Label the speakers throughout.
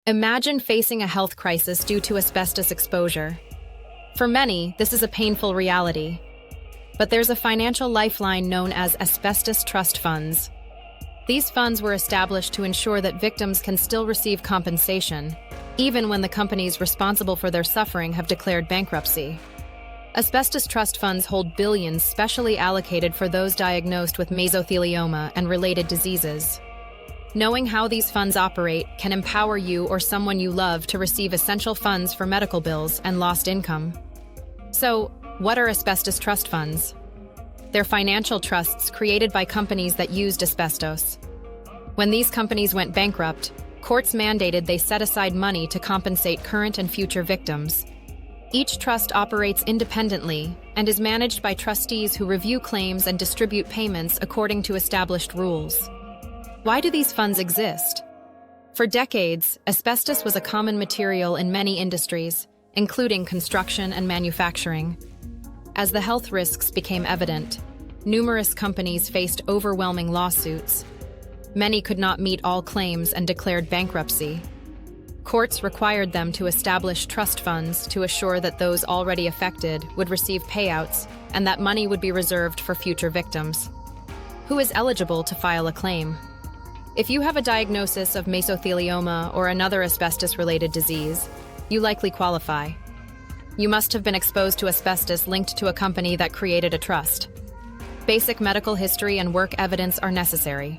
Speaker 1: Imagine facing a health crisis due to asbestos exposure. For many, this is a painful reality. But there's a financial lifeline known as asbestos trust funds. These funds were established to ensure that victims can still receive compensation, even when the companies responsible for their suffering have declared bankruptcy. Asbestos trust funds hold billions specially allocated for those diagnosed with mesothelioma and related diseases. Knowing how these funds operate can empower you or someone you love to receive essential funds for medical bills and lost income. So, what are asbestos trust funds? They're financial trusts created by companies that used asbestos. When these companies went bankrupt, courts mandated they set aside money to compensate current and future victims. Each trust operates independently and is managed by trustees who review claims and distribute payments according to established rules. Why do these funds exist? For decades, asbestos was a common material in many industries, including construction and manufacturing. As the health risks became evident, numerous companies faced overwhelming lawsuits. Many could not meet all claims and declared bankruptcy. Courts required them to establish trust funds to assure that those already affected would receive payouts and that money would be reserved for future victims. Who is eligible to file a claim? If you have a diagnosis of mesothelioma or another asbestos-related disease, you likely qualify. You must have been exposed to asbestos linked to a company that created a trust. Basic medical history and work evidence are necessary.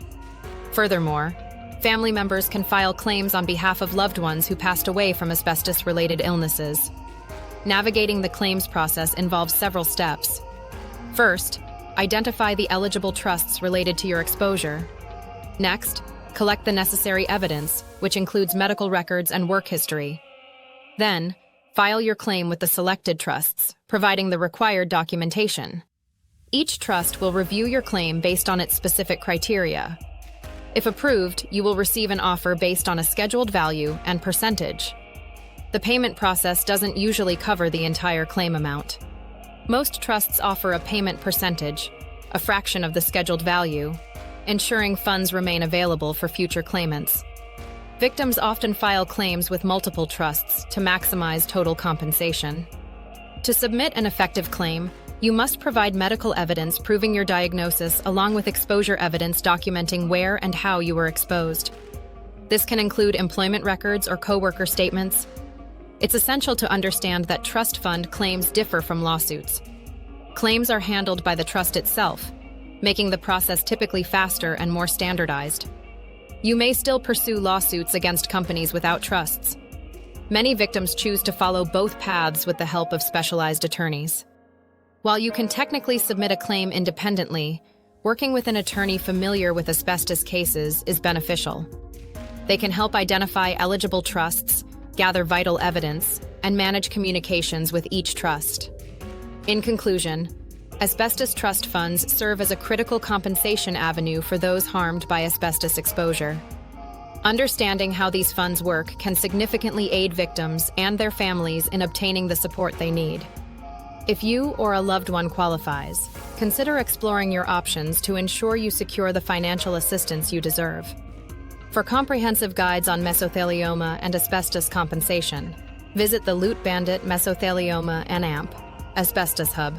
Speaker 1: Furthermore, family members can file claims on behalf of loved ones who passed away from asbestos-related illnesses. Navigating the claims process involves several steps. First, identify the eligible trusts related to your exposure. Next, collect the necessary evidence, which includes medical records and work history. Then, file your claim with the selected trusts, providing the required documentation. Each trust will review your claim based on its specific criteria. If approved, you will receive an offer based on a scheduled value and percentage. The payment process doesn't usually cover the entire claim amount. Most trusts offer a payment percentage, a fraction of the scheduled value, ensuring funds remain available for future claimants. Victims often file claims with multiple trusts to maximize total compensation. To submit an effective claim, you must provide medical evidence proving your diagnosis along with exposure evidence documenting where and how you were exposed. This can include employment records or coworker statements. It's essential to understand that trust fund claims differ from lawsuits. Claims are handled by the trust itself, making the process typically faster and more standardized. You may still pursue lawsuits against companies without trusts. Many victims choose to follow both paths with the help of specialized attorneys. While you can technically submit a claim independently, working with an attorney familiar with asbestos cases is beneficial. They can help identify eligible trusts, gather vital evidence, and manage communications with each trust. In conclusion, asbestos trust funds serve as a critical compensation avenue for those harmed by asbestos exposure. Understanding how these funds work can significantly aid victims and their families in obtaining the support they need. If you or a loved one qualifies, consider exploring your options to ensure you secure the financial assistance you deserve. For comprehensive guides on mesothelioma and asbestos compensation, visit the Bandit Mesothelioma and AMP Asbestos Hub.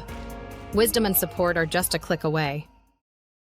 Speaker 1: Wisdom and support are just a click away.